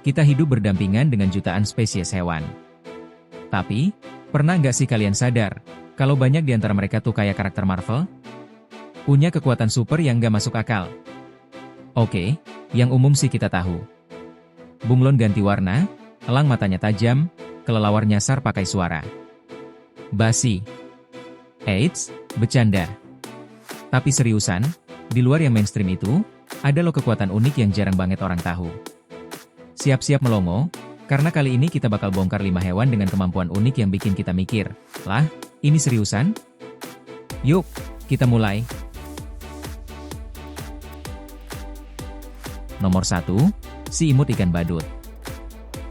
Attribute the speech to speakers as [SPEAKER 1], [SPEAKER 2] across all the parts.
[SPEAKER 1] kita hidup berdampingan dengan jutaan spesies hewan. Tapi, pernah nggak sih kalian sadar, kalau banyak di antara mereka tuh kayak karakter Marvel? Punya kekuatan super yang nggak masuk akal. Oke, yang umum sih kita tahu. Bunglon ganti warna, elang matanya tajam, kelelawar nyasar pakai suara. Basi. Eits, bercanda. Tapi seriusan, di luar yang mainstream itu, ada loh kekuatan unik yang jarang banget orang tahu. Siap-siap melongo, karena kali ini kita bakal bongkar 5 hewan dengan kemampuan unik yang bikin kita mikir, lah, ini seriusan? Yuk, kita mulai. Nomor 1, si imut ikan badut.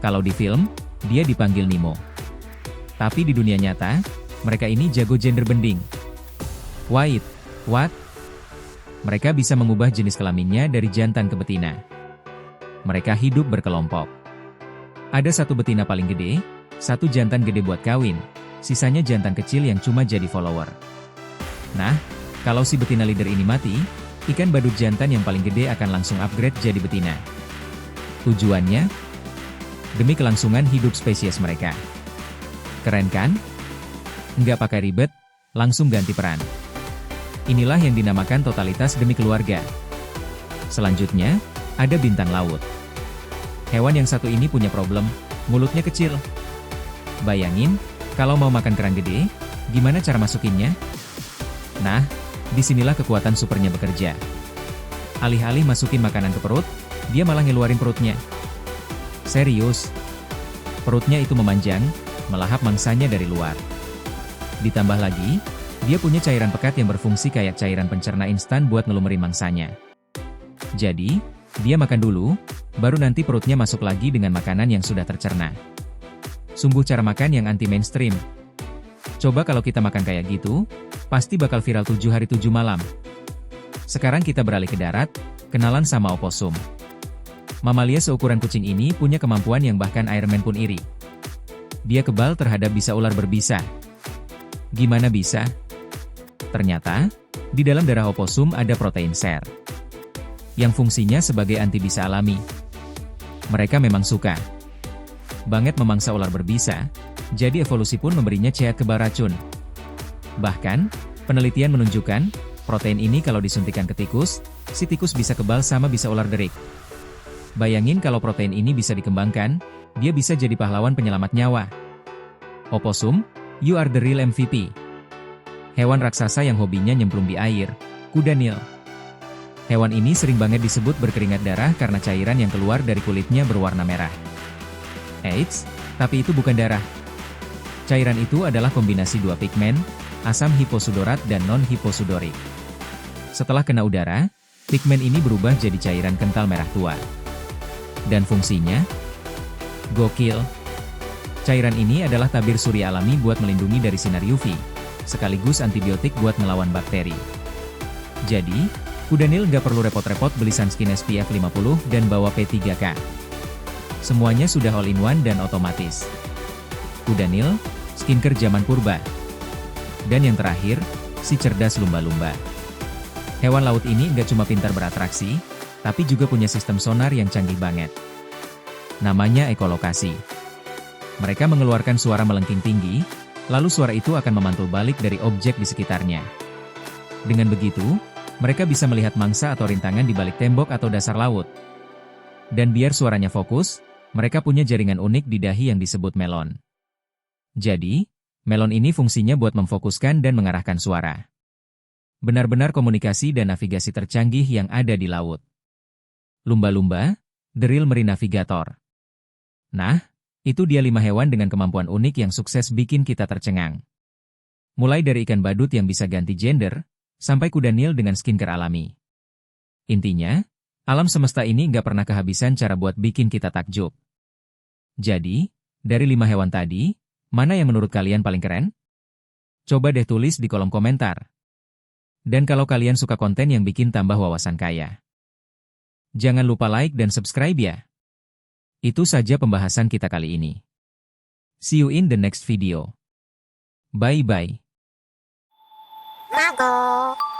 [SPEAKER 1] Kalau di film, dia dipanggil Nemo. Tapi di dunia nyata, mereka ini jago gender bending. Wait, what? Mereka bisa mengubah jenis kelaminnya dari jantan ke betina. Mereka hidup berkelompok. Ada satu betina paling gede, satu jantan gede buat kawin, sisanya jantan kecil yang cuma jadi follower. Nah, kalau si betina leader ini mati, ikan badut jantan yang paling gede akan langsung upgrade jadi betina. Tujuannya? Demi kelangsungan hidup spesies mereka. Keren kan? Nggak pakai ribet, langsung ganti peran. Inilah yang dinamakan totalitas demi keluarga. Selanjutnya, ada bintang laut. Hewan yang satu ini punya problem, mulutnya kecil. Bayangin, kalau mau makan kerang gede, gimana cara masukinnya? Nah, disinilah kekuatan supernya bekerja. Alih-alih masukin makanan ke perut, dia malah ngeluarin perutnya. Serius. Perutnya itu memanjang, melahap mangsanya dari luar. Ditambah lagi, dia punya cairan pekat yang berfungsi kayak cairan pencerna instan buat ngelumerin mangsanya. Jadi, dia makan dulu, baru nanti perutnya masuk lagi dengan makanan yang sudah tercerna. Sungguh cara makan yang anti-mainstream. Coba kalau kita makan kayak gitu, pasti bakal viral 7 hari 7 malam. Sekarang kita beralih ke darat, kenalan sama oposum. Mamalia seukuran kucing ini punya kemampuan yang bahkan Iron Man pun iri. Dia kebal terhadap bisa ular berbisa. Gimana bisa? Ternyata, di dalam darah oposum ada protein SER, yang fungsinya sebagai antibisa alami. Mereka memang suka banget memangsa ular berbisa, jadi evolusi pun memberinya cehat kebal racun. Bahkan, penelitian menunjukkan, protein ini kalau disuntikan ke tikus, si tikus bisa kebal sama bisa ular derik. Bayangin kalau protein ini bisa dikembangkan, dia bisa jadi pahlawan penyelamat nyawa. Oposum, you are the real MVP. Hewan raksasa yang hobinya nyemplung di air, kuda Nil. Hewan ini sering banget disebut berkeringat darah karena cairan yang keluar dari kulitnya berwarna merah. Eits, tapi itu bukan darah. Cairan itu adalah kombinasi dua pigmen, asam hiposudorat dan non-hiposudorik. Setelah kena udara, pigmen ini berubah jadi cairan kental merah tua. Dan fungsinya? Gokil. Cairan ini adalah tabir surya alami buat melindungi dari sinar UV, sekaligus antibiotik buat melawan bakteri. Jadi, kuda Nil nggak perlu repot-repot beli sunscreen SPF 50 dan bawa P3K. Semuanya sudah all-in-one dan otomatis. Kuda Nil, skincare zaman purba. Dan yang terakhir, si cerdas lumba-lumba. Hewan laut ini nggak cuma pintar beratraksi, tapi juga punya sistem sonar yang canggih banget. Namanya ekolokasi. Mereka mengeluarkan suara melengking tinggi, lalu suara itu akan memantul balik dari objek di sekitarnya. Dengan begitu, mereka bisa melihat mangsa atau rintangan di balik tembok atau dasar laut. Dan biar suaranya fokus, mereka punya jaringan unik di dahi yang disebut melon. Jadi, melon ini fungsinya buat memfokuskan dan mengarahkan suara. Benar-benar komunikasi dan navigasi tercanggih yang ada di laut. Lumba-lumba, the real marine navigator. Nah, itu dia 5 hewan dengan kemampuan unik yang sukses bikin kita tercengang. Mulai dari ikan badut yang bisa ganti gender, sampai kuda Nil dengan skincare alami. Intinya, alam semesta ini nggak pernah kehabisan cara buat bikin kita takjub. Jadi, dari 5 hewan tadi, mana yang menurut kalian paling keren? Coba deh tulis di kolom komentar. Dan kalau kalian suka konten yang bikin tambah wawasan kaya, jangan lupa like dan subscribe ya. Itu saja pembahasan kita kali ini. See you in the next video. Bye-bye.
[SPEAKER 2] Mago.